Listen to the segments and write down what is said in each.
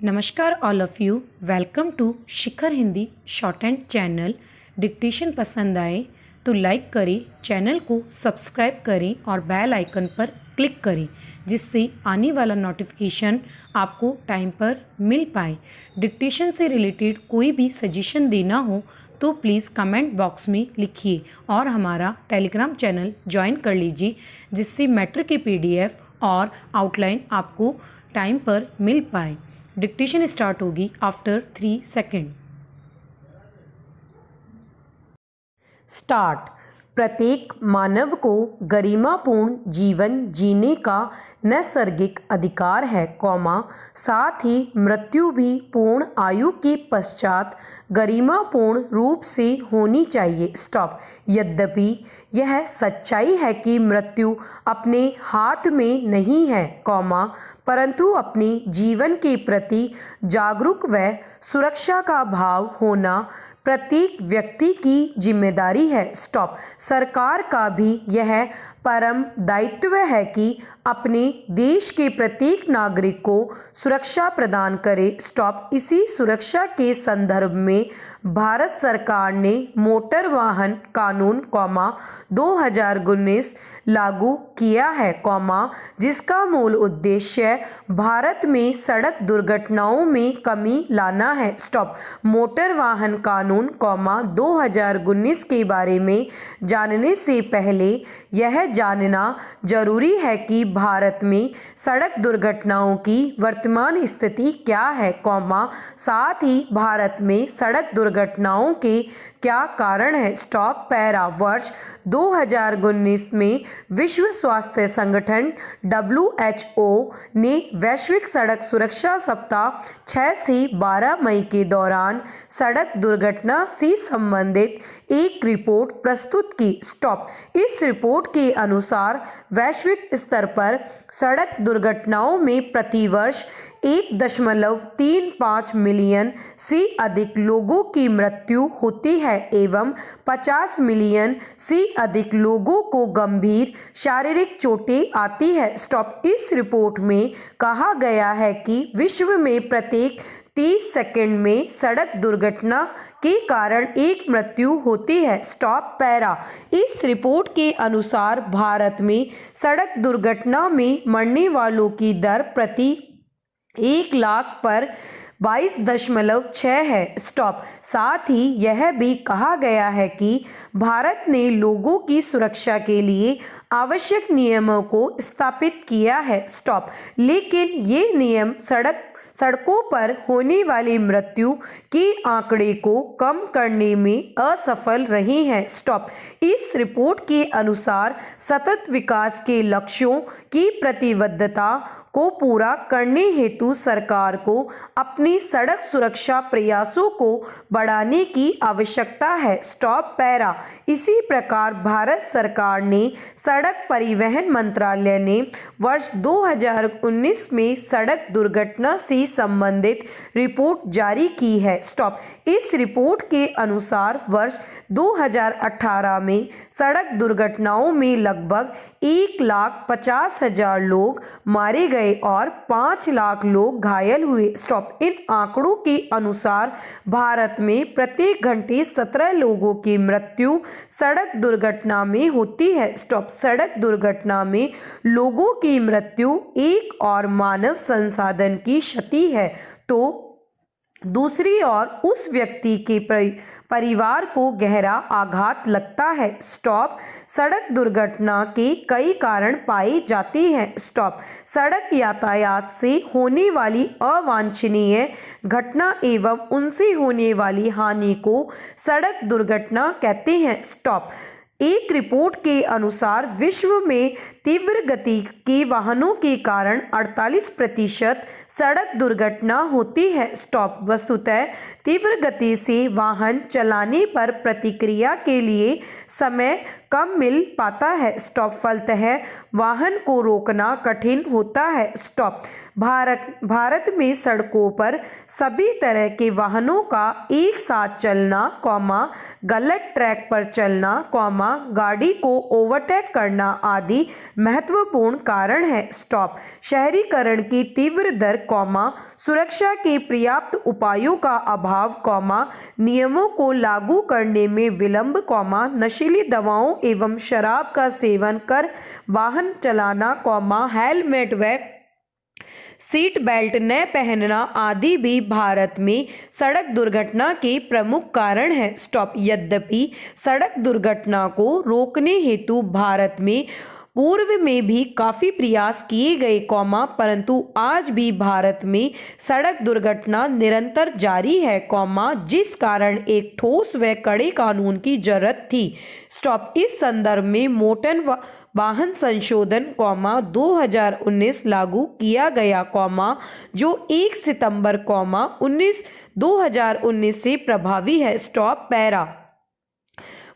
नमस्कार all of you. Welcome to Shikhar Hindi shorthand channel. Dictation पसंद आए तो लाइक करें, चैनल को सब्सक्राइब करें और बेल आइकन पर क्लिक करें जिससे आने वाला नोटिफिकेशन आपको टाइम पर मिल पाए। डिक्टेशन से रिलेटेड कोई भी सजेशन देना हो तो प्लीज़ कमेंट बॉक्स में लिखिए और हमारा टेलीग्राम चैनल ज्वाइन कर लीजिए जिससे मैटर की PDF और आउटलाइन आपको टाइम पर मिल पाए। डिक्टेशन स्टार्ट होगी आफ्टर 3 सेकेंड। स्टार्ट। प्रत्येक मानव को गरिमापूर्ण जीवन जीने का नैसर्गिक अधिकार है, साथ ही मृत्यु भी पूर्ण आयु के पश्चात गरिमापूर्ण रूप से होनी चाहिए। स्टॉप। यद्यपि यह सच्चाई है कि मृत्यु अपने हाथ में नहीं है, परंतु अपने जीवन के प्रति जागरूक व सुरक्षा का भाव होना प्रत्येक व्यक्ति की जिम्मेदारी है। स्टॉप। सरकार का भी यह परम दायित्व है कि अपने देश के प्रत्येक नागरिक को सुरक्षा प्रदान करे। स्टॉप। इसी सुरक्षा के संदर्भ में भारत सरकार ने मोटर वाहन कानून 2019 लागू किया है, जिसका मूल उद्देश्य भारत में सड़क दुर्घटनाओं में कमी लाना है। स्टॉप। मोटर वाहन कानून 2019 के बारे में जानने से पहले यह जानना जरूरी है कि भारत में सड़क दुर्घटनाओं की वर्तमान स्थिति क्या है, साथ ही भारत में सड़क दुर्घटनाओं के क्या कारण है। स्टॉप। पैरा। वर्ष 2019 में विश्व स्वास्थ्य संगठन WHO ने वैश्विक सड़क सुरक्षा सप्ताह 6 से 12 मई के दौरान सड़क दुर्घटना से संबंधित एक रिपोर्ट प्रस्तुत की। स्टॉप। इस रिपोर्ट के अनुसार वैश्विक स्तर पर सड़क दुर्घटनाओं में प्रतिवर्ष 1.35 मिलियन से अधिक लोगों की मृत्यु होती है एवं 50 मिलियन से अधिक लोगों को गंभीर शारीरिक चोटें आती है। स्टॉप। इस रिपोर्ट में कहा गया है कि विश्व में प्रत्येक 30 सेकंड में सड़क दुर्घटना के कारण एक मृत्यु होती है। स्टॉप। पैरा। इस रिपोर्ट के अनुसार भारत में सड़क दुर्घटना में मरने वालों की दर प्रति 1 लाख पर 22.6 है। स्टॉप। साथ ही यह भी कहा गया है कि भारत ने लोगों की सुरक्षा के लिए आवश्यक नियमों को स्थापित किया है। स्टॉप। लेकिन ये नियम सड़कों पर होने वाली मृत्यु के आंकड़े को कम करने में असफल रहे हैं। स्टॉप। इस रिपोर्ट के अनुसार सतत विकास के लक्ष्यों की प्रतिबद्धता को पूरा करने हेतु सरकार को अपनी सड़क सुरक्षा प्रयासों को बढ़ाने की आवश्यकता है। स्टॉप। पैरा। इसी प्रकार भारत सरकार ने सड़क परिवहन मंत्रालय ने वर्ष 2019 में सड़क दुर्घटना से संबंधित रिपोर्ट जारी की है। स्टॉप। इस रिपोर्ट के अनुसार वर्ष 2018 में सड़क दुर्घटनाओं में लगभग 1,50,000 लोग मारे गए और 5 लाख लोग घायल हुए। स्टॉप। इन आंकड़ों के अनुसार भारत में प्रत्येक घंटे 17 लोगों की मृत्यु सड़क दुर्घटना में होती है। स्टॉप। सड़क दुर्घटना में लोगों की मृत्यु एक और मानव संसाधन की क्षति है तो दूसरी ओर उस व्यक्ति के परिवार को गहरा आघात लगता है। स्टॉप। सड़क दुर्घटना के कई कारण पाए जाते हैं। स्टॉप। सड़क यातायात से होने वाली अवांछनीय घटना एवं उनसे होने वाली हानि को सड़क दुर्घटना कहते हैं। स्टॉप। एक रिपोर्ट के अनुसार विश्व में तीव्र गति के वाहनों के कारण 48% सड़क दुर्घटना होती है। स्टॉप। वस्तुतः तीव्र गति से वाहन चलाने पर प्रतिक्रिया के लिए समय कम मिल पाता है। स्टॉप। फलतः वाहन को रोकना कठिन होता है। स्टॉप। भारत में सड़कों पर सभी तरह के वाहनों का एक साथ चलना, गलत ट्रैक पर चलना, गाड़ी को ओवरटेक करना आदि महत्वपूर्ण कारण है। स्टॉप। शहरीकरण की तीव्र दर, सुरक्षा के पर्याप्त उपायों का अभाव, नियमों को लागू करने में विलंब, नशीली दवाओं एवं शराब का सेवन कर वाहन चलाना, हेलमेट व सीट बेल्ट न पहनना आदि भी भारत में सड़क दुर्घटना के प्रमुख कारण हैं। स्टॉप। यद्यपि सड़क दुर्घटना को रोकने हेतु भारत में पूर्व में भी काफी प्रयास किए गए, परंतु आज भी भारत में सड़क दुर्घटना निरंतर जारी है, जिस कारण एक ठोस व कड़े कानून की जरूरत थी। स्टॉप। इस संदर्भ में मोटर वाहन संशोधन, 2019 लागू किया गया, जो 1 सितंबर, 2019 से प्रभावी है। स्टॉप। पैरा।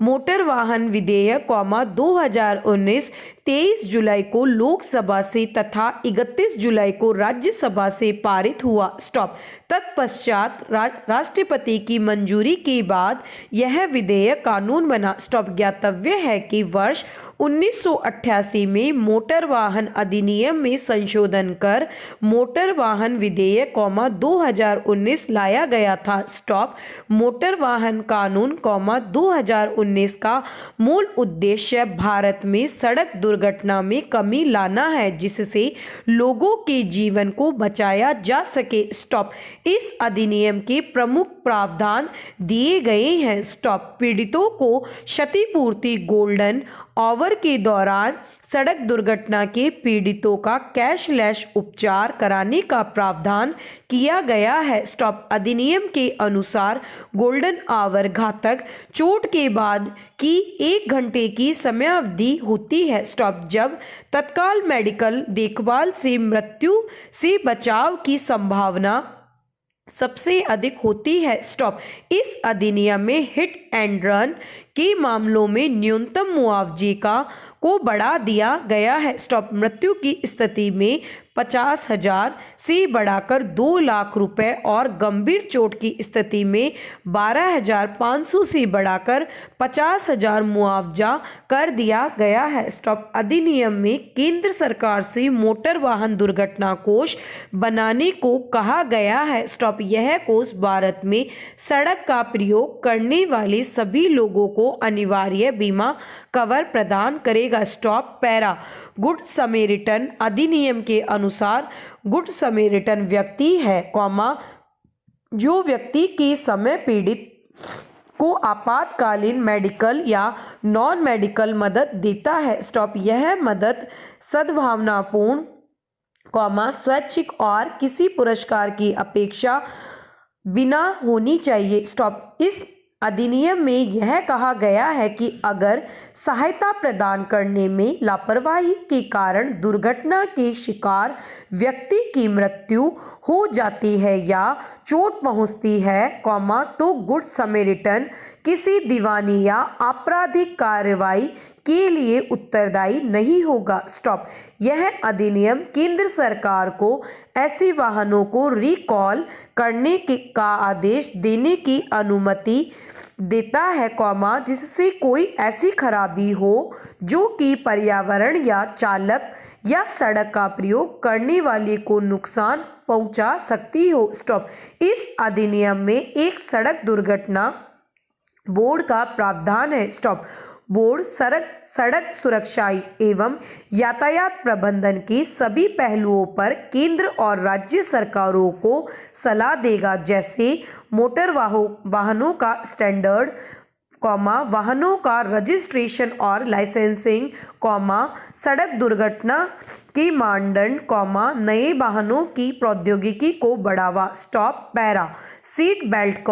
मोटर वाहन विधेयक, 2019 23 जुलाई को लोकसभा से तथा 31 जुलाई को राज्यसभा से पारित हुआ। स्टॉप। तत्पश्चात राष्ट्रपति की मंजूरी के बाद यह विधेयक कानून बना। स्टॉप। ज्ञातव्य है कि वर्ष 1988 में मोटर वाहन अधिनियम में संशोधन कर मोटर वाहन विधेयक, 2019 लाया गया था। स्टॉप। मोटर वाहन कानून, 2019 का मूल उद्देश्य भारत में सड़क दुर्घटना में कमी लाना है, जिससे लोगों के जीवन को बचाया जा सके। स्टॉप। इस अधिनियम के प्रमुख प्रावधान दिए गए हैं। स्टॉप। पीड़ितों को क्षतिपूर्ति, गोल्डन आवर के दौरान सड़क दुर्घटना के पीड़ितों का कैशलेस उपचार कराने का प्रावधान किया गया है। स्टॉप। अधिनियम के अनुसार गोल्डन आवर घातक चोट के बाद की 1 घंटे की समयावधि होती है। स्टॉप। जब तत्काल मेडिकल देखभाल से मृत्यु से बचाव की संभावना सबसे अधिक होती है। स्टॉप। इस अधिनियम में हिट एंड रन के मामलों में न्यूनतम मुआवजे को बढ़ा दिया गया है। स्टॉप। मृत्यु की स्थिति में 50,000 से बढ़ाकर 2 लाख रुपए और गंभीर चोट की स्थिति में 12,500 से बढ़ाकर 50,000 मुआवजा कर दिया गया है। स्टॉप। अधिनियम में केंद्र सरकार से मोटर वाहन दुर्घटना कोष बनाने को कहा गया है। स्टॉप। यह कोष भारत में सड़क का प्रयोग करने वाले सभी लोगों को अनिवार्य बीमा कवर प्रदान करेगा। स्टॉप। पैरा। गुड समैरिटन अधिनियम के अनुसार गुड समैरिटन व्यक्ति है, जो व्यक्ति के समय पीड़ित को आपातकालीन मेडिकल या नॉन मेडिकल मदद देता है। स्टॉप। यह मदद सद्भावनापूर्ण, स्वैच्छिक और किसी पुरस्कार की अपेक्षा बिना होनी चाहिए। स्टॉप। इस अधिनियम में यह कहा गया है कि अगर सहायता प्रदान करने में लापरवाही के कारण दुर्घटना के शिकार व्यक्ति की मृत्यु हो जाती है या चोट पहुंचती है, तो गुड समैरिटन किसी दीवानी या आपराधिक कार्रवाई के लिए उत्तरदायी नहीं होगा। स्टॉप। यह अधिनियम केंद्र सरकार को ऐसे वाहनों को रिकॉल करने का आदेश देने की अनुमति देता है, जिससे कोई ऐसी खराबी हो जो कि पर्यावरण या चालक या सड़क का प्रयोग करने वाले को नुकसान पहुंचा सकती हो। स्टॉप। इस अधिनियम में एक सड़क दुर्घटना बोर्ड का प्रावधान है। स्टॉप। बोर्ड सड़क सुरक्षा एवं यातायात प्रबंधन के सभी पहलुओं पर केंद्र और राज्य सरकारों को सलाह देगा, जैसे मोटर वाहनों का स्टैंडर्ड, वाहनों का रजिस्ट्रेशन और लाइसेंसिंग, सड़क दुर्घटना के मानदंड, नए वाहनों की प्रौद्योगिकी को बढ़ावा। Stop. Para. Seat belt,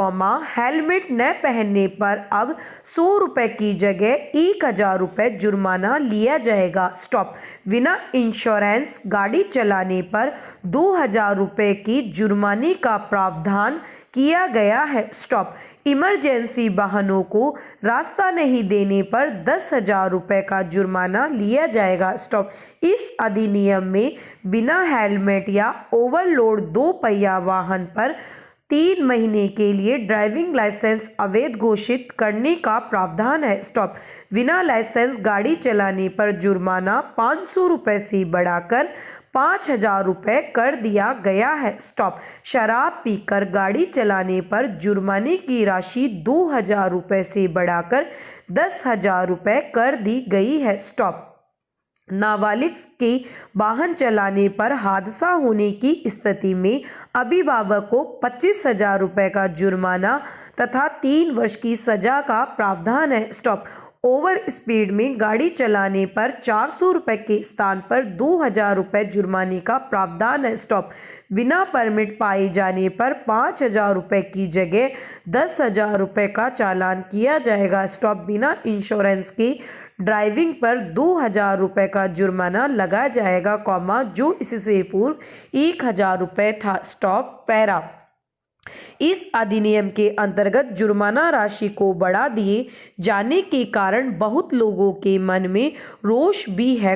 helmet न पहनने पर अब 100 रुपए की जगह 1,000 रुपए जुर्माना लिया जाएगा। स्टॉप। बिना इंश्योरेंस गाड़ी चलाने पर 2,000 रुपए की जुर्माने का प्रावधान किया गया है। स्टॉप। इमरजेंसी वाहनों को रास्ता नहीं देने पर 10,000 रुपए का जुर्माना लिया जाएगा। स्टॉप। इस अधिनियम में बिना हेलमेट या ओवरलोड 2 पहिया वाहन पर 3 महीने के लिए ड्राइविंग लाइसेंस अवैध घोषित करने का प्रावधान है। स्टॉप। बिना लाइसेंस गाड़ी चलाने पर जुर्माना 500 रुपये से बढ़ाकर 5,000 रुपये कर दिया गया है। स्टॉप। शराब पीकर गाड़ी चलाने पर जुर्माने की राशि 2,000 रुपये से बढ़ाकर 10,000 रुपये कर दी गई है। स्टॉप। नाबालिग के वाहन चलाने पर हादसा होने की स्थिति में अभिभावक को 25,000 रुपये का जुर्माना तथा 3 वर्ष की सजा का प्रावधान है। स्टॉप। ओवर स्पीड में गाड़ी चलाने पर 400 रुपये के स्थान पर 2,000 रुपये जुर्माने का प्रावधान है। स्टॉप। बिना परमिट पाए जाने पर 5,000 रुपये की जगह 10,000 रुपये का चालान किया जाएगा। स्टॉप। बिना इंश्योरेंस के ड्राइविंग पर 2,000 रुपये का जुर्माना लगाया जाएगा, जो इससे पूर्व 1,000 रुपये था। स्टॉप। पैरा। इस अधिनियम के अंतर्गत जुर्माना राशि को बढ़ा दिए जाने के कारण बहुत लोगों के मन में रोष भी है,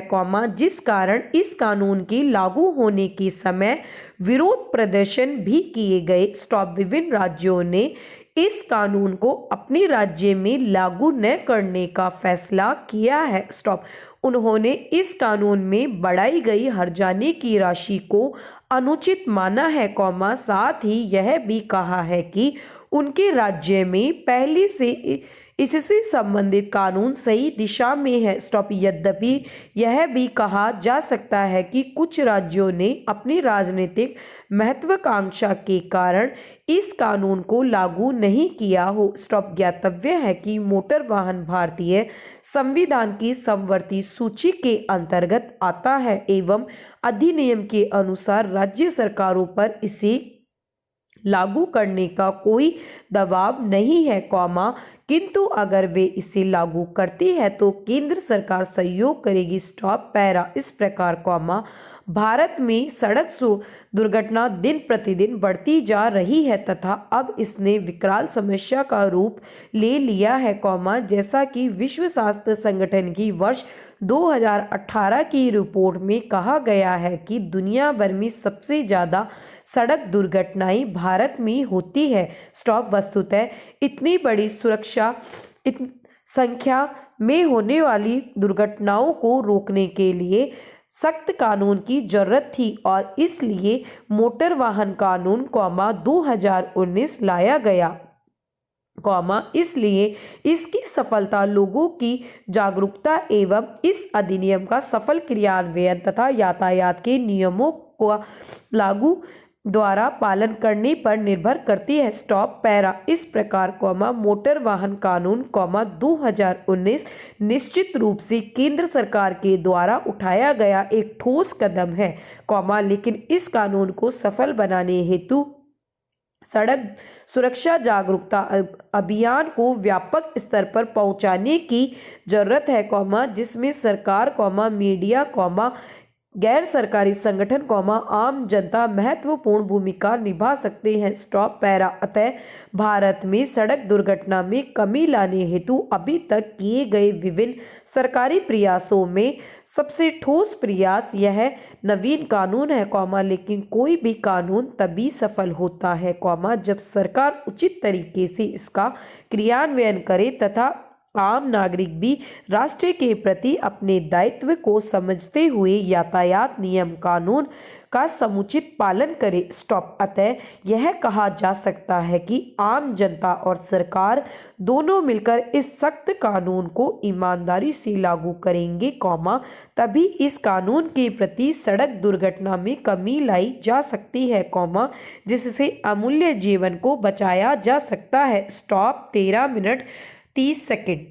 जिस कारण इस कानून के लागू होने के समय विरोध प्रदर्शन भी किए गए। स्टॉप। विभिन्न राज्यों ने इस कानून को अपने राज्य में लागू न करने का फैसला किया है। स्टॉप। उन्होंने इस कानून में बढ़ाई गई हर्जाने की राशि को अनुचित माना है, साथ ही यह भी कहा है कि उनके राज्य में पहले से इससे संबंधित कानून सही दिशा में है। स्टॉप। यद्यपि यह भी कहा जा सकता है कि कुछ राज्यों ने अपनी राजनीतिक महत्वाकांक्षा के कारण इस कानून को लागू नहीं किया हो। स्टॉप। ज्ञातव्य है कि मोटर वाहन भारतीय संविधान की समवर्ती सूची के अंतर्गत आता है एवं अधिनियम के अनुसार राज्य सरकारों पर इसे लागू करने का कोई दबाव नहीं है, किंतु अगर वे इसे लागू करती है तो केंद्र सरकार सहयोग करेगी। स्टॉप। पैरा। इस प्रकार, भारत में सड़क दुर्घटना दिन प्रतिदिन बढ़ती जा रही है तथा अब इसने विकराल समस्या का रूप ले लिया है, जैसा कि विश्व स्वास्थ्य संगठन की वर्ष 2018 की रिपोर्ट में कहा गया है कि दुनिया भर में सबसे ज़्यादा सड़क दुर्घटनाएं भारत में होती है। स्टॉप। वस्तुतः इतनी बड़ी संख्या में होने वाली दुर्घटनाओं को रोकने के लिए सख्त कानून की जरूरत थी और इसलिए मोटर वाहन कानून 2019 लाया गया, इसलिए इसकी सफलता लोगों की जागरूकता एवं इस अधिनियम का सफल क्रियान्वयन तथा यातायात के नियमों को लागू द्वारा पालन करने पर निर्भर करती है। स्टॉप। पैरा। इस प्रकार, मोटर वाहन कानून, 2019 निश्चित रूप से केंद्र सरकार के द्वारा उठाया गया एक ठोस कदम है, लेकिन इस कानून को सफल बनाने हेतु सड़क सुरक्षा जागरूकता अभियान को व्यापक स्तर पर पहुंचाने की जरूरत है, जिसमें सरकार, मीडिया, गैर सरकारी संगठन, आम जनता महत्वपूर्ण भूमिका निभा सकते हैं। स्टॉप। पैरा। अतः भारत में सड़क दुर्घटना में कमी लाने हेतु अभी तक किए गए विभिन्न सरकारी प्रयासों में सबसे ठोस प्रयास यह नवीन कानून है, लेकिन कोई भी कानून तभी सफल होता है, जब सरकार उचित तरीके से इसका क्रियान्वयन करे तथा आम नागरिक भी राष्ट्र के प्रति अपने दायित्व को समझते हुए यातायात नियम कानून का समुचित पालन करे। स्टॉप। अतः यह कहा जा सकता है कि आम जनता और सरकार दोनों मिलकर इस सख्त कानून को ईमानदारी से लागू करेंगे, तभी इस कानून के प्रति सड़क दुर्घटना में कमी लाई जा सकती है, जिससे अमूल्य जीवन को बचाया जा सकता है। स्टॉप। 13 minute 30 second.